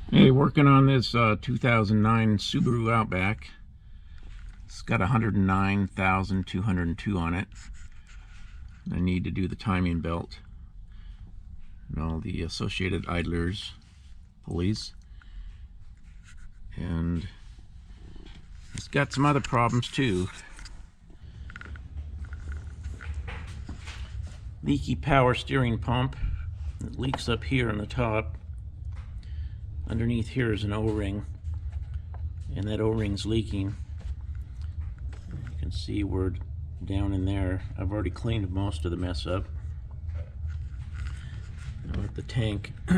Hey, working on this 2009 Subaru Outback. It's got 109,202 on it. I need to do the timing belt and all the associated idlers, pulleys, and it's got some other problems too. Leaky power steering pump. It leaks up here on the top. Underneath here is an O-ring, and that O-ring's leaking. You can see we're down in there. I've already cleaned most of the mess up. Now at the tank, got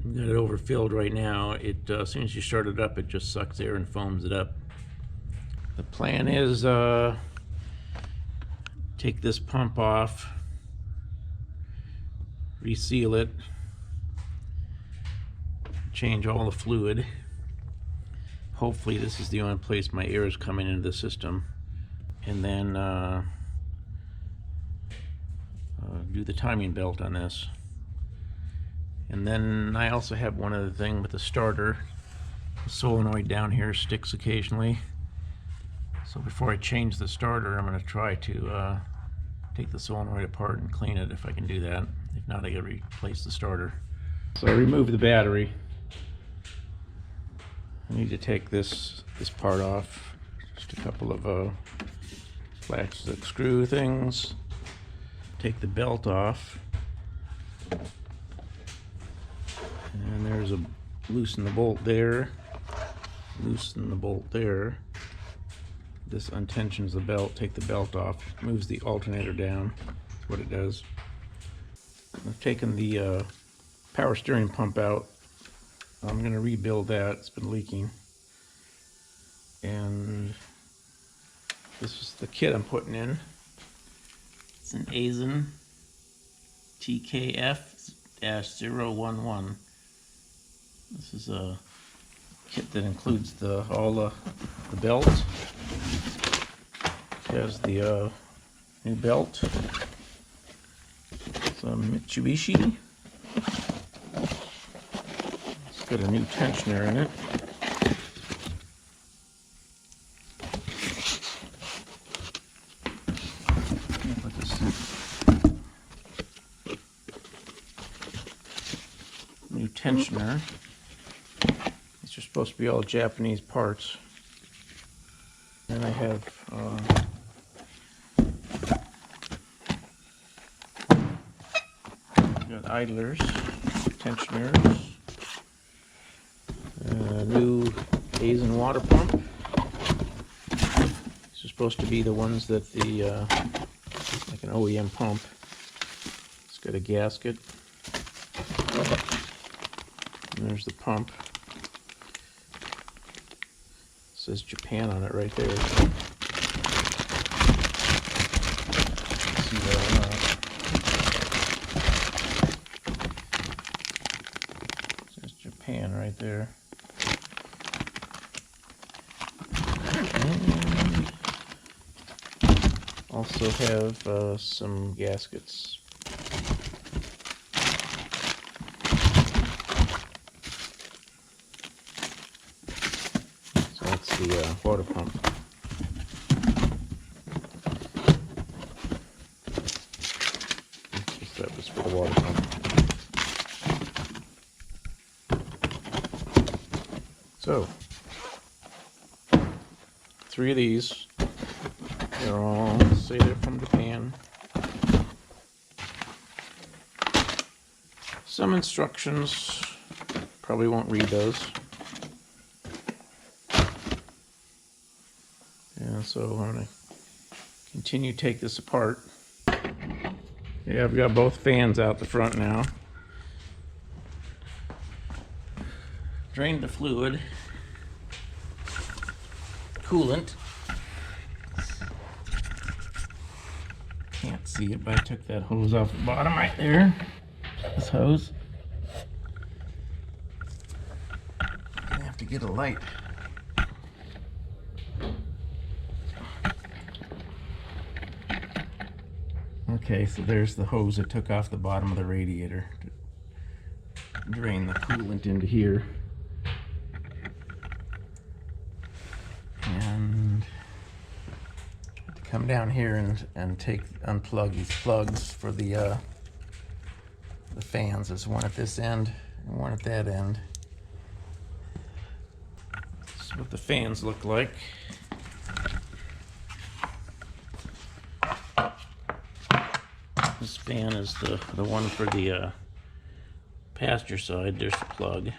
it overfilled right now. As soon as you start it up, it just sucks air and foams it up. The plan is take this pump off, reseal it, change all the fluid. Hopefully this is the only place my air is coming into the system, and then do the timing belt on this. And then I also have one other thing with the starter. The solenoid down here sticks occasionally, so before I change the starter, I'm going to try to take the solenoid apart and clean it if I can do that. If not, I gotta replace the starter. So I remove the battery. I need to take this part off. Just a couple of plastic screw things. Take the belt off. And there's a loosen the bolt there. Loosen the bolt there. This untensions the belt. Take the belt off. Moves the alternator down. That's what it does. I've taken the power steering pump out. I'm going to rebuild that. It's been leaking. And this is the kit I'm putting in. It's an Aisin TKF-011. This is a kit that includes all the belt. It has the new belt. It's a Mitsubishi. It's got a new tensioner in it. Put this new tensioner. These are supposed to be all Japanese parts. Then I have got idlers, tensioners, new Aisin water pump. These are supposed to be the ones that like an OEM pump. It's got a gasket. And there's the pump. It says Japan on it right there. See that or not? It says Japan right there. And also have some gaskets. So that's the water pump. That was for the water pump. So 3 of these. They're all say they're from Japan. Some instructions. Probably won't read those. Yeah, so I'm gonna continue to take this apart. Yeah, I've got both fans out the front now. Drained the fluid. Coolant. Can't see it, but I took that hose off the bottom right there. This hose. Gonna have to get a light. Okay, so there's the hose that took off the bottom of the radiator. drain the coolant into here. And come down here and unplug these plugs for the fans. There's one at this end and one at that end. This is what the fans look like. This fan is the one for the passenger side. There's the plug. It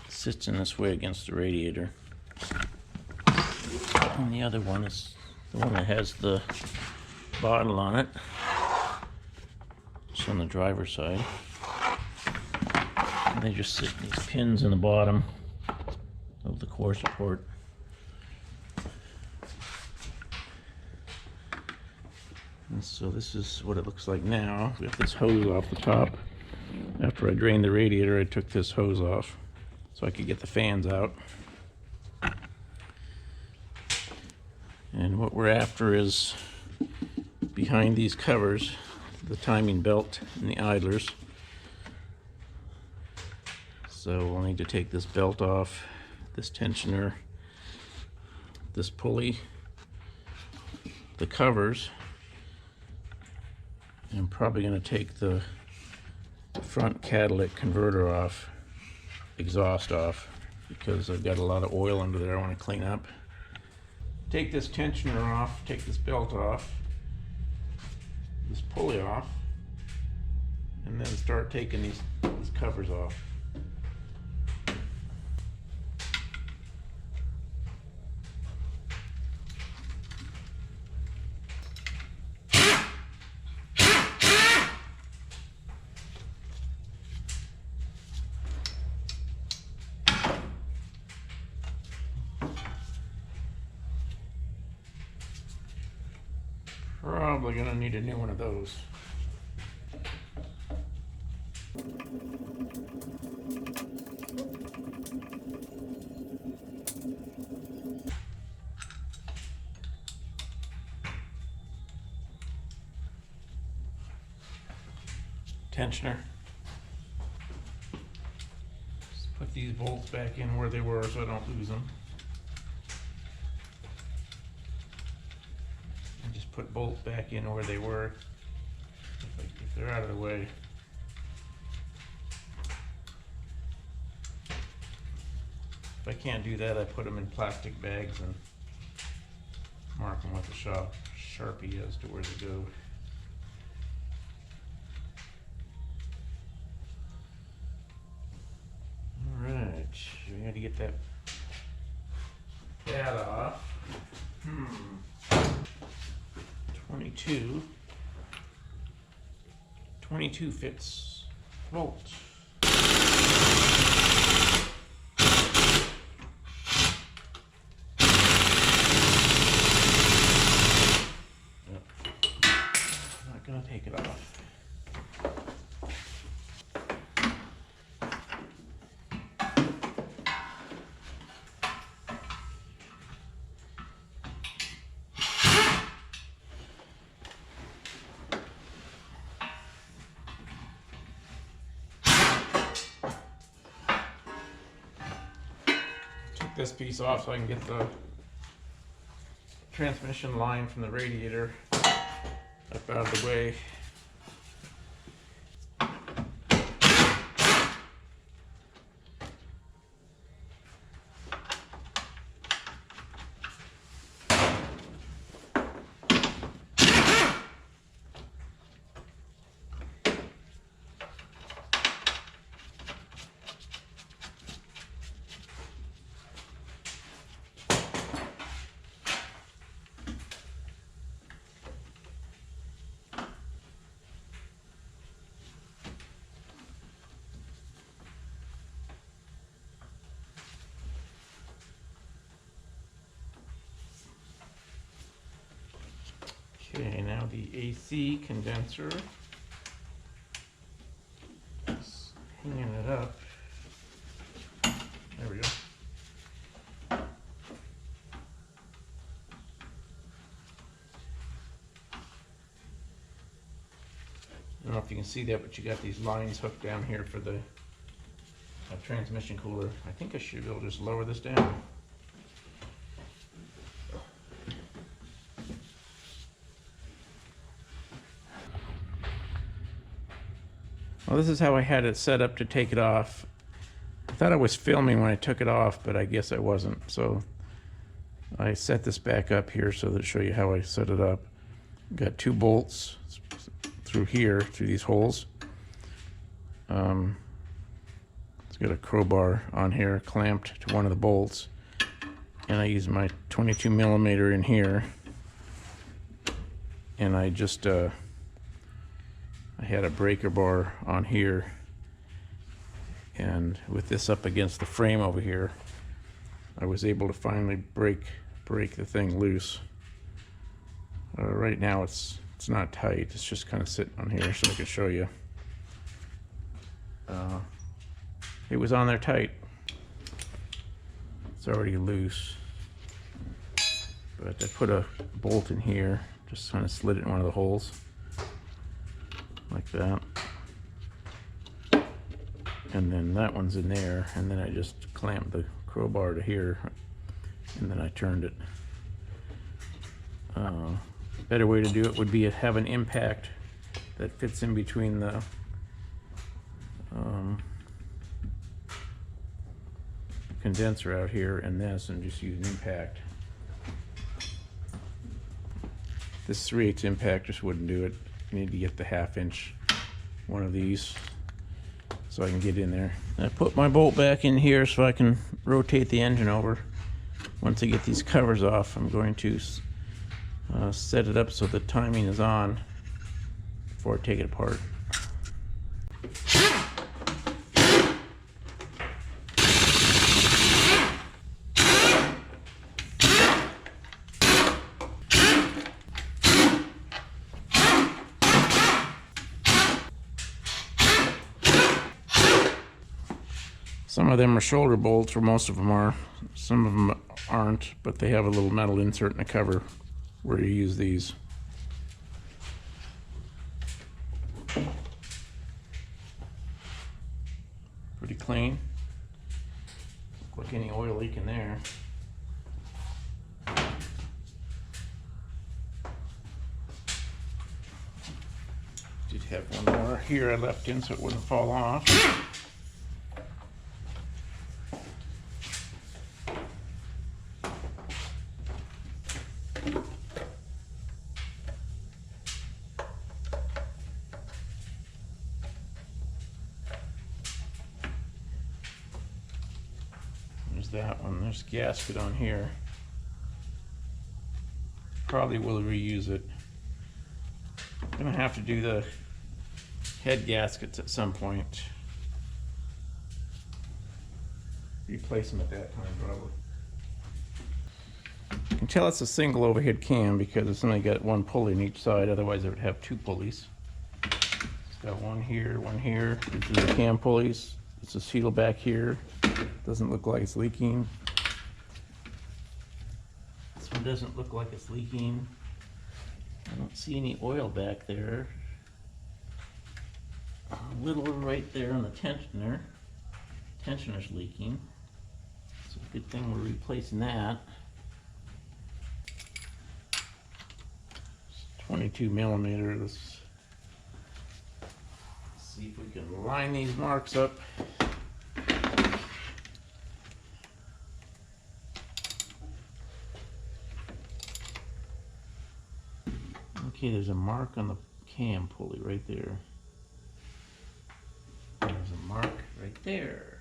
sits in this way against the radiator. And the other one is the one that has the bottle on it. It's on the driver's side. And they just sit in these pins in the bottom of the core support. And so this is what it looks like now. We have this hose off the top. After I drained the radiator, I took this hose off so I could get the fans out. And what we're after is behind these covers, the timing belt and the idlers. So we'll need to take this belt off, this tensioner, this pulley, the covers. And I'm probably going to take the front catalytic converter off, exhaust off, because I've got a lot of oil under there I want to clean up. Take this tensioner off, take this belt off, this pulley off, and then start taking these covers off. Probably gonna need a new one of those. Tensioner. Just put these bolts back in where they were so I don't lose them. Put bolts back in where they were if they're out of the way. If I can't do that, I put them in plastic bags and mark them with a Sharpie as to where they go. Alright, we got to get that pad off. 22 fits volt. Yep. I'm not gonna take it off. This piece off so I can get the transmission line from the radiator up out of the way. Okay, now the AC condenser. Just hanging it up. There we go. And I'll if you can see that, but you got these lines hooked down here for the transmission cooler. I think I should be able to just lower this down. Well, this is how I had it set up to take it off. I thought I was filming when I took it off, but I guess I wasn't. So I set this back up here so that I'll show you how I set it up. Got 2 bolts through here, through these holes. It's got a crowbar on here clamped to one of the bolts. And I use my 22 millimeter in here. And I just, I had a breaker bar on here. And with this up against the frame over here, I was able to finally break the thing loose. Right now it's not tight, it's just kind of sitting on here so I can show you. It was on there tight. It's already loose. But I put a bolt in here, just kind of slid it in one of the holes. Like that. And then that one's in there, and then I just clamped the crowbar to here, and then I turned it. Better way to do it would be to have an impact that fits in between the condenser out here and this, and just use an impact. This 3/8 impact just wouldn't do it. You need to get the 1/2 inch one of these so I can get in there. I put my bolt back in here so I can rotate the engine over. Once I get these covers off, I'm going to set it up so the timing is on before I take it apart. Some of them are shoulder bolts, or most of them are. Some of them aren't, but they have a little metal insert in the cover where you use these. Pretty clean. Look like any oil leak in there. Did have one more here I left in so it wouldn't fall off. There's that one. There's a gasket on here. Probably will reuse it. I'm gonna have to do the head gaskets at some point. Replace them at that time, probably. You can tell it's a single overhead cam because it's only got 1 pulley on each side, otherwise it would have 2 pulleys. It's got one here, one here. These are the cam pulleys. It's a seal back here. Doesn't look like it's leaking. This one doesn't look like it's leaking. I don't see any oil back there. A little right there on the tensioner. Tensioner's leaking. So good thing we're replacing that. 22 millimeter. Let's see if we can line these marks up. Okay, there's a mark on the cam pulley right there. There's a mark right there.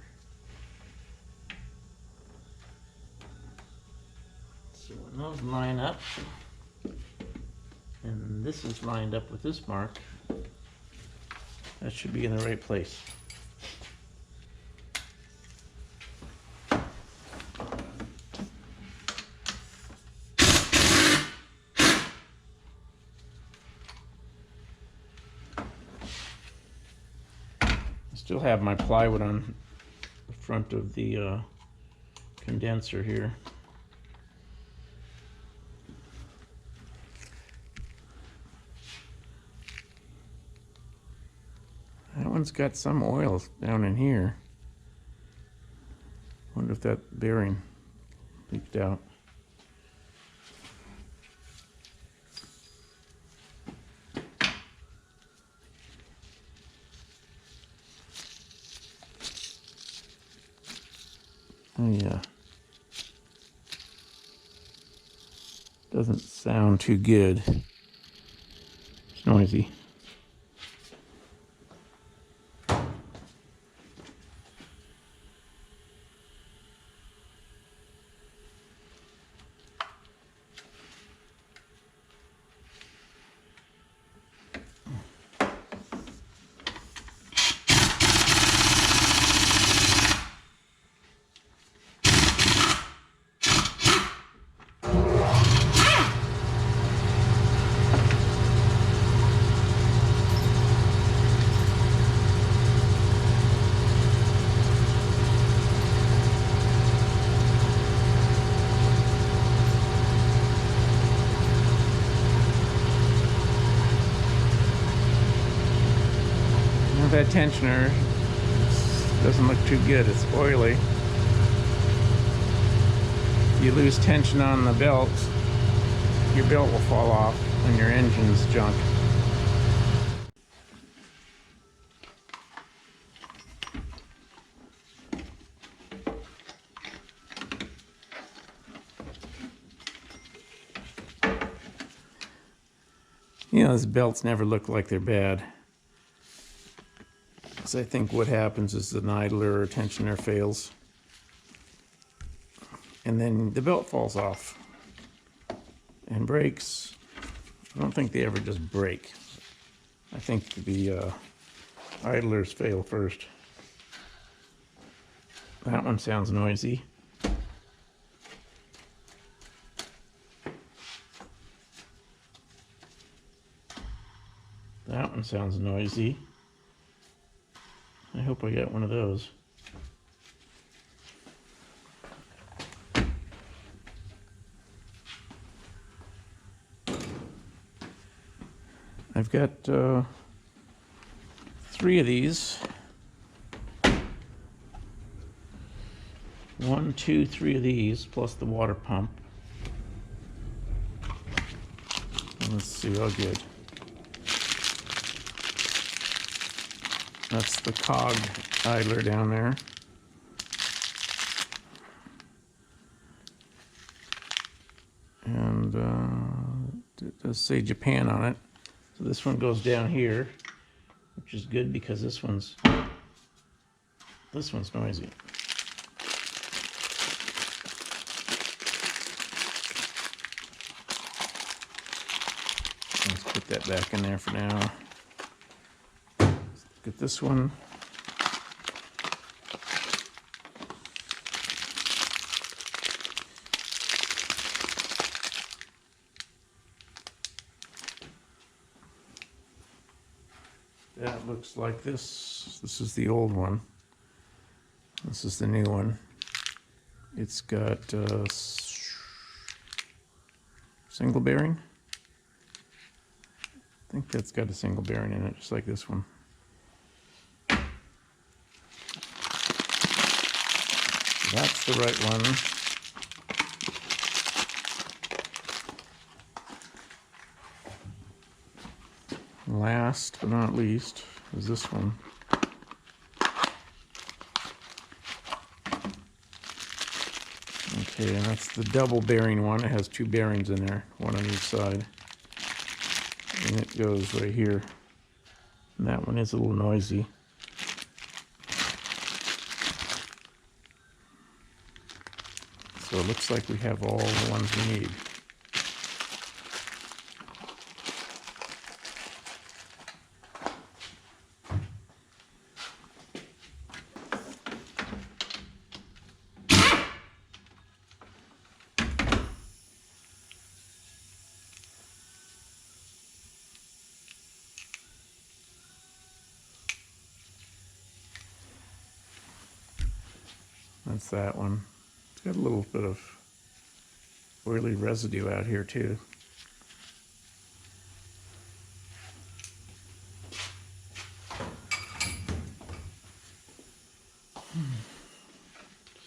So when those line up, and this is lined up with this mark, that should be in the right place. Still have my plywood on the front of the condenser here. one's got some oil down in here. Wonder if that bearing leaked out. Oh yeah. Doesn't sound too good. It's noisy. That tensioner doesn't look too good. It's oily. If you lose tension on the belt, your belt will fall off and your engine's junk. You know, these belts never look like they're bad. I think what happens is an idler or tensioner fails, and then the belt falls off and breaks. I don't think they ever just break. I think the idlers fail first. That one sounds noisy. That one sounds noisy. I hope I got one of those. I've got 3 of these. 1, 2, 3 of these, plus the water pump. Let's see, oh good. That's the cog idler down there. And it does say Japan on it. So this one goes down here, which is good because this one's noisy. Let's put that back in there for now. Get this one. That looks like this. This is the old one. This is the new one. It's got single bearing. I think that's got a single bearing in it, just like this one. That's the right one. Last but not least is this one. Okay, and that's the double bearing one. It has 2 bearings in there, one on each side. And it goes right here. And that one is a little noisy. So it looks like we have all the ones we need. That's that one. It's got a little bit of oily residue out here too.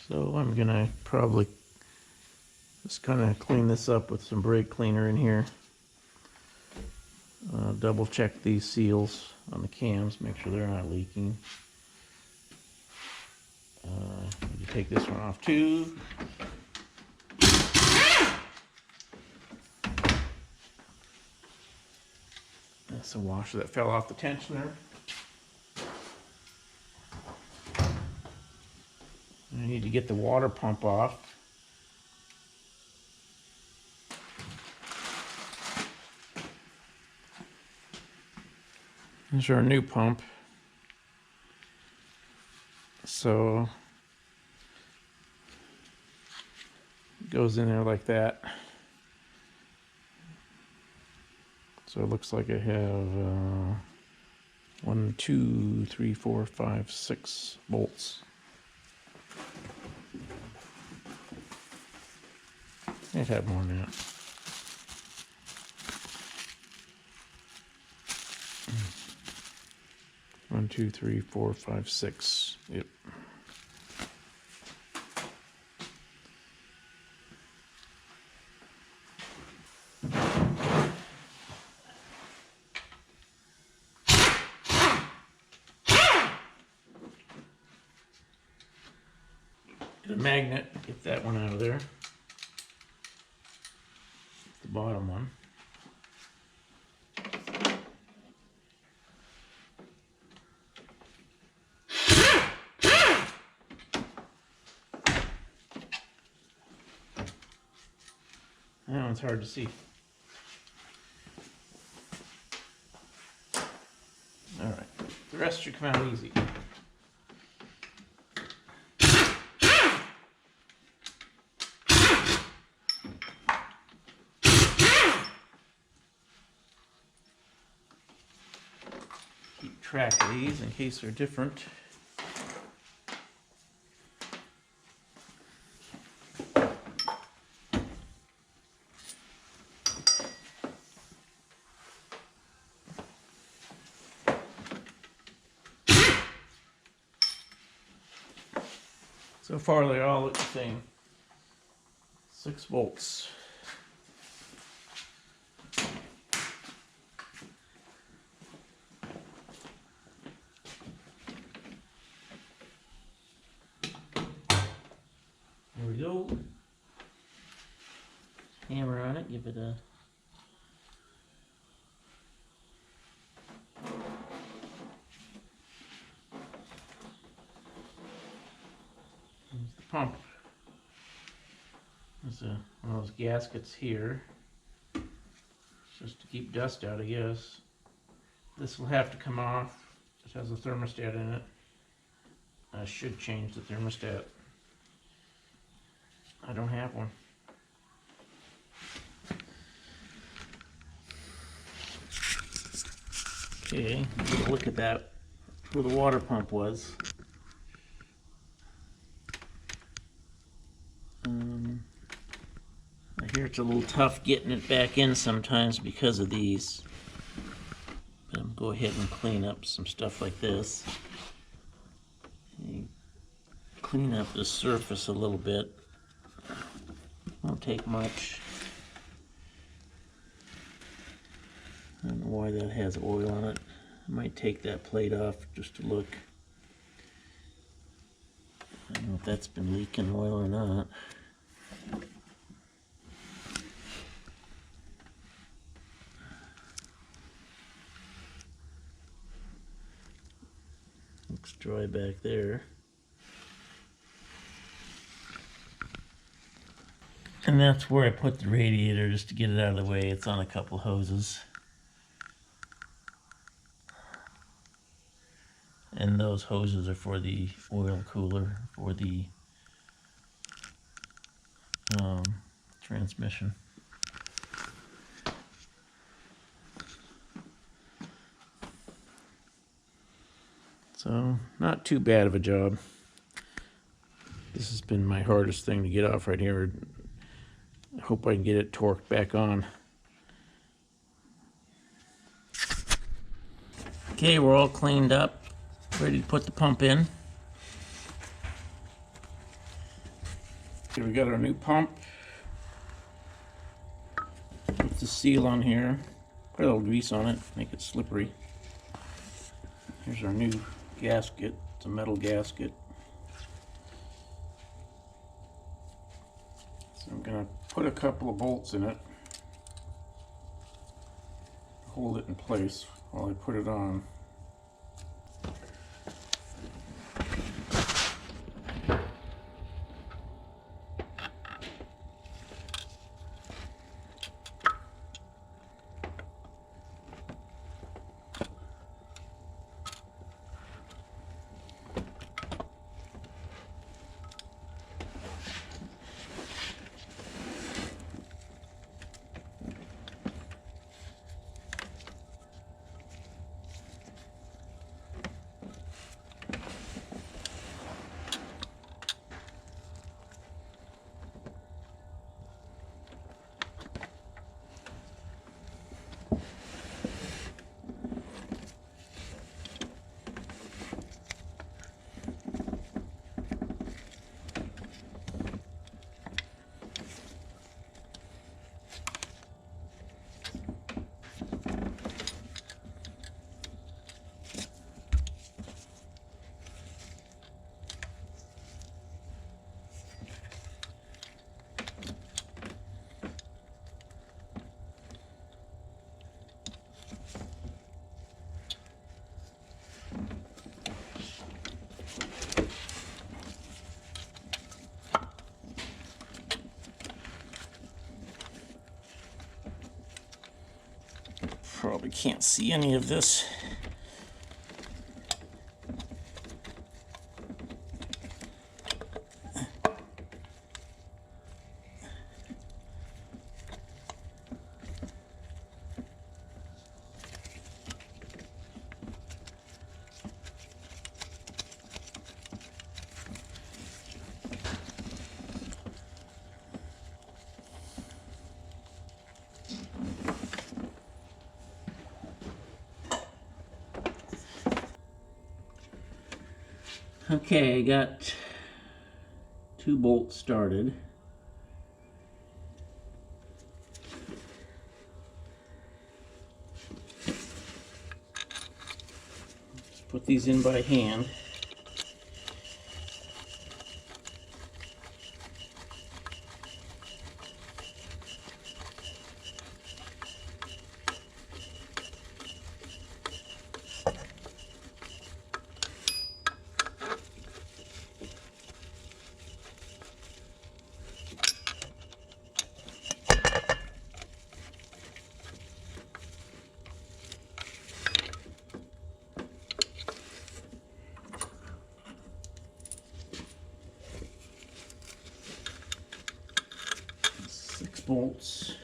So I'm gonna probably just kind of clean this up with some brake cleaner in here. Double check these seals on the cams, make sure they're not leaking. Need to take this one off too. That's a washer that fell off the tensioner. I need to get the water pump off. Here's our new pump. So it goes in there like that. So it looks like I have 1, 2, 3, 4, 5, 6 bolts. I'd have more than that. One, 2, 3, 4, 5, 6. Yep. Get a magnet, get that one out of there. The bottom one. That one's hard to see. All right, the rest should come out easy. Keep track of these in case they're different. So far they all look the same. 6 bolts. There we go. Hammer on it, give it a pump. There's one of those gaskets here, just to keep dust out, I guess. This will have to come off. It has a thermostat in it. I should change the thermostat. I don't have one. Okay, look at that, where the water pump was. I hear it's a little tough getting it back in sometimes because of these. But I'm go ahead and clean up some stuff like this. You clean up the surface a little bit. Won't take much. I don't know why that has oil on it. I might take that plate off just to look. I don't know if that's been leaking oil or not. Looks dry back there. And that's where I put the radiator, just to get it out of the way. It's on a couple hoses. And those hoses are for the oil cooler, for the transmission. So, not too bad of a job. This has been my hardest thing to get off right here. I hope I can get it torqued back on. Okay, we're all cleaned up, ready to put the pump in. Here we got our new pump with the seal on here. Put a little grease on it, make it slippery. Here's our new gasket. It's a metal gasket. So I'm going to put a couple of bolts in it, hold it in place while I put it on. Probably can't see any of this. Okay, I got 2 bolts started. Let's put these in by hand. Bolts.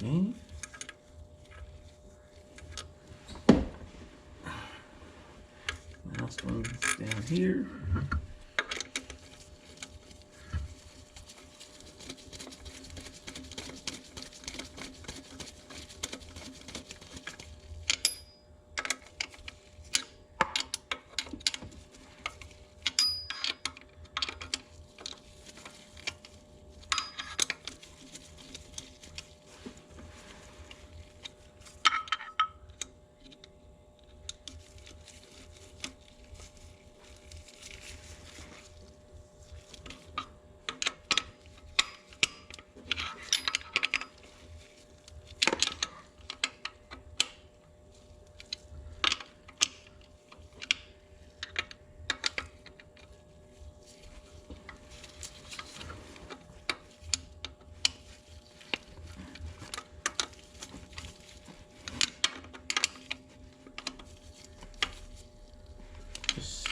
Okay. Last one down here.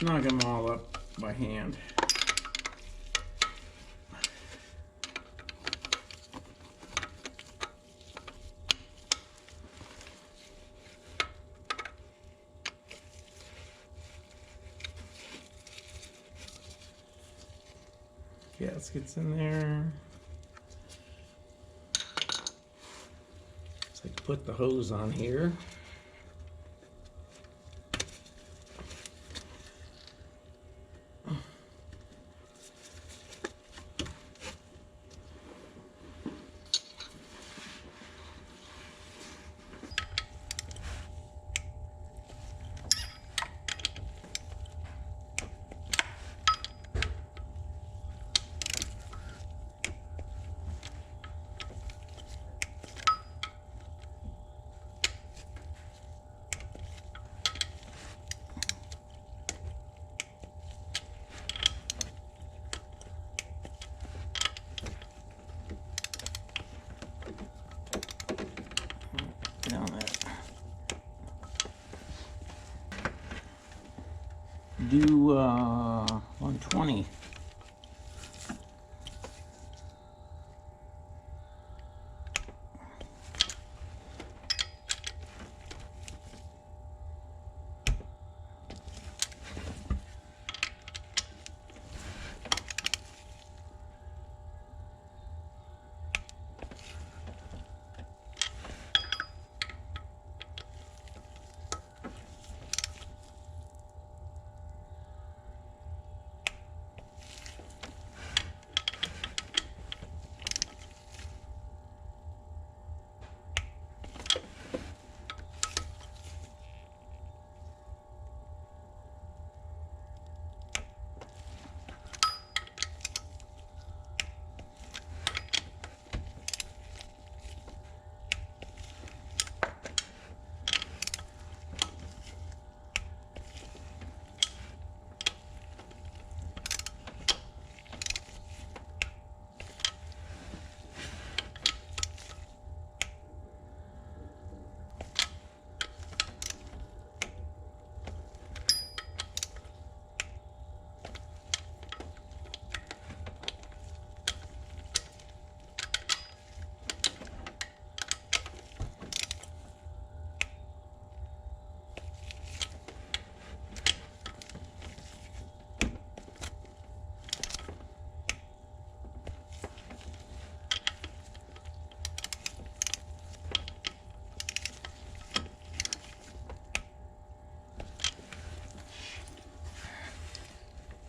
snug them all up by hand. Gaskets in there. So I put the hose on here. Down there. Do 120.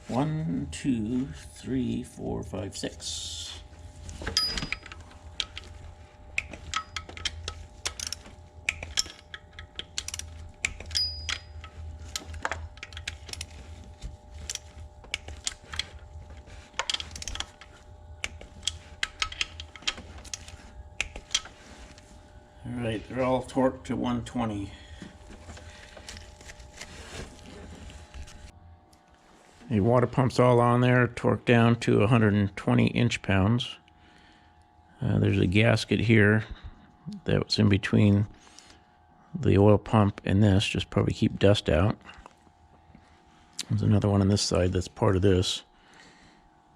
One, two, three, four, five, six. All right, they're all torqued to 120. The water pump's all on there, torqued down to 120 inch-pounds. There's a gasket here that's in between the oil pump and this, just probably keep dust out. There's another one on this side that's part of this.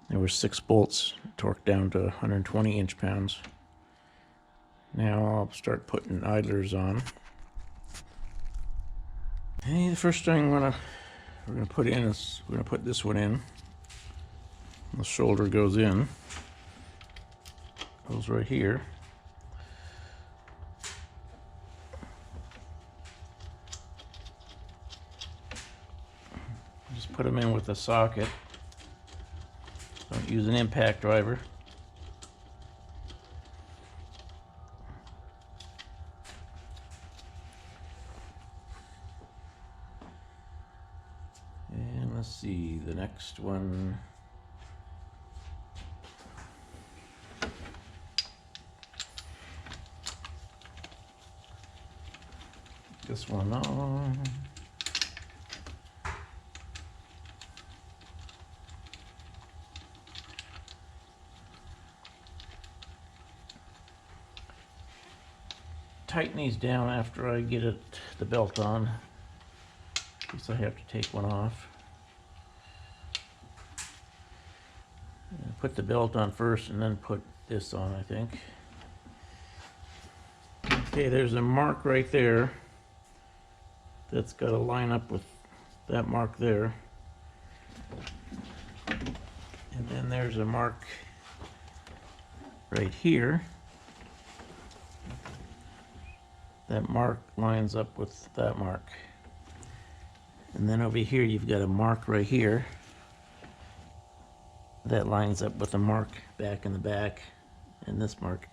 There were 6 bolts torqued down to 120 inch-pounds. Now I'll start putting idlers on. Hey, the first thing we're gonna put in is we're gonna put this one in. The shoulder goes in. Goes right here. Just put them in with a socket. Don't use an impact driver. And let's see, the next one. This one on. Tighten these down after I get the belt on, in case I have to take one off. put the belt on first and then put this on, I think. Okay, there's a mark right there that's got to line up with that mark there. And then there's a mark right here. That mark lines up with that mark. And then over here you've got a mark right here that lines up with a mark back in the back and this mark.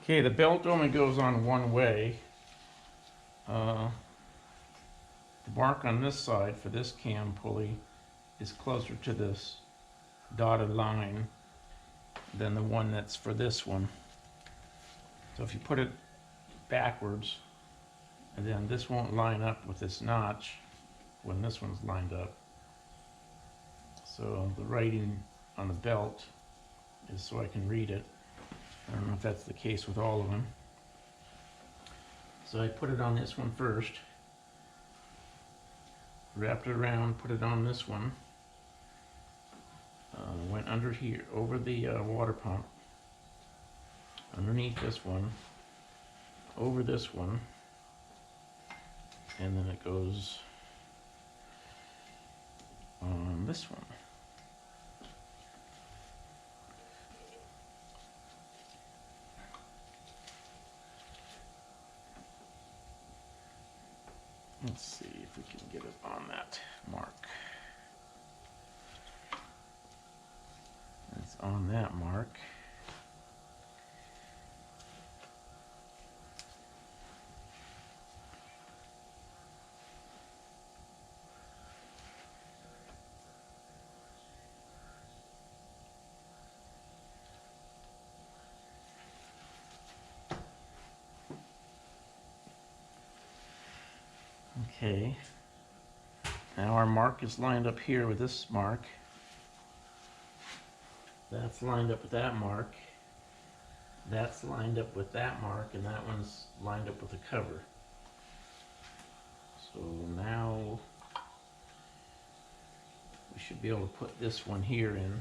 Okay, the belt only goes on one way. The mark on this side for this cam pulley is closer to this dotted line than the one that's for this one. So if you put it backwards, and then this won't line up with this notch when this one's lined up. So the writing on the belt is so I can read it. I don't know if that's the case with all of them. So I put it on this one first, wrapped it around, put it on this one, went under here, over the water pump, underneath this one, over this one, and then it goes on this one. Let's see if we can get it on that mark. It's on that mark. Okay, now our mark is lined up here with this mark. That's lined up with that mark. That's lined up with that mark, and that one's lined up with the cover. So now we should be able to put this one here in.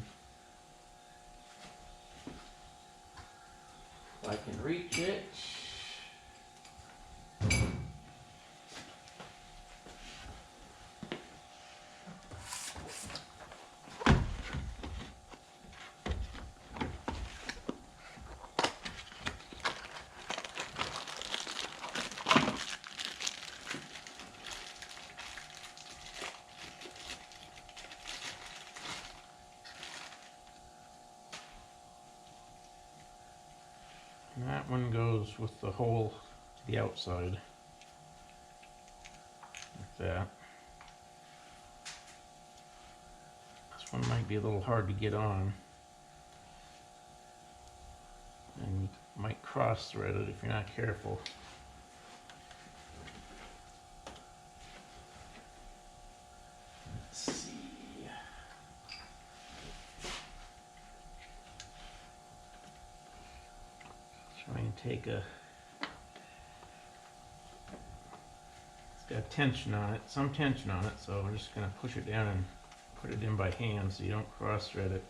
If I can reach it. And that one goes with the hole to the outside, like that. This one might be a little hard to get on, and you might cross thread it if you're not careful. Let's see. Try and take a, it's got tension on it, some tension on it, so we're just going to push it down and put it in by hand so you don't cross thread it.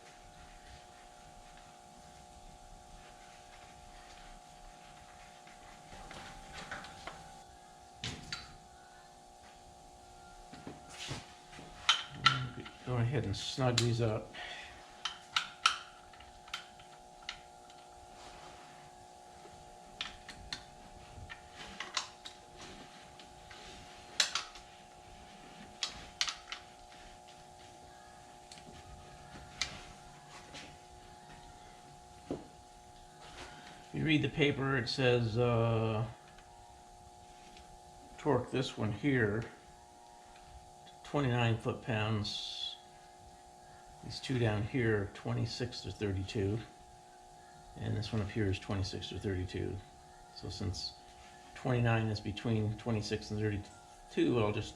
Go ahead and snug these up. If you read the paper, it says torque this one here to 29 foot-pounds. These two down here, 26 to 32, and this one up here is 26 to 32. So since 29 is between 26 and 32, I'll just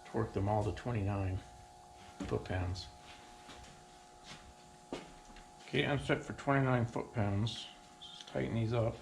torque them all to 29 foot-pounds. Okay, I'm set for 29 foot-pounds. Just tighten these up.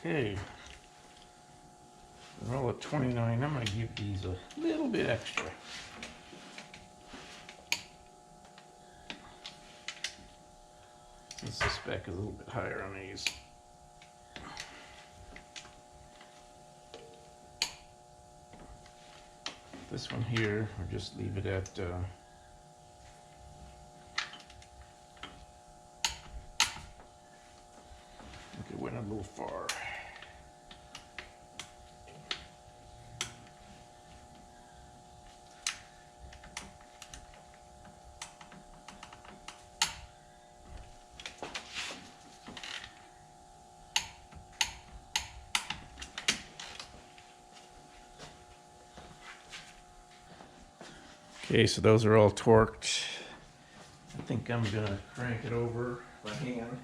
Okay. Roll of 29. I'm going to give these a little bit extra. Since the spec is a little bit higher on these. This one here, or just leave it at I think it went a little far. Okay, so those are all torqued. I think I'm gonna crank it over by hand.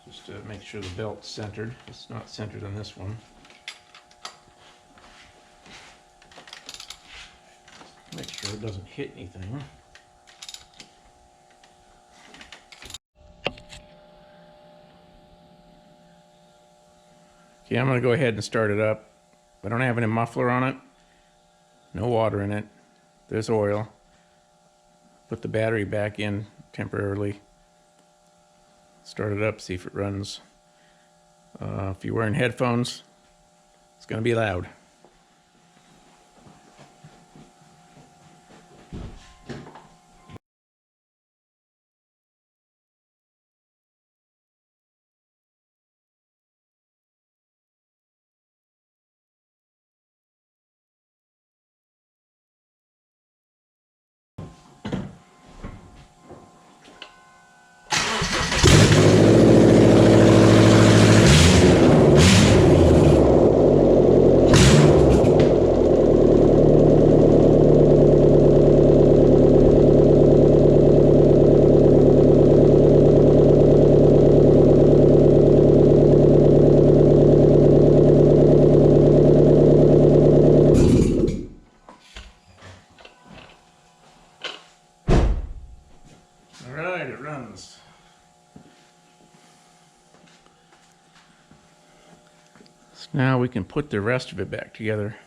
Just to make sure the belt's centered. It's not centered on this one. Make sure it doesn't hit anything. Okay, I'm going to go ahead and start it up. I don't have any muffler on it. No water in it. There's oil. Put the battery back in temporarily. Start it up, see if it runs. If you're wearing headphones, it's going to be loud. Alright, it runs. So now we can put the rest of it back together.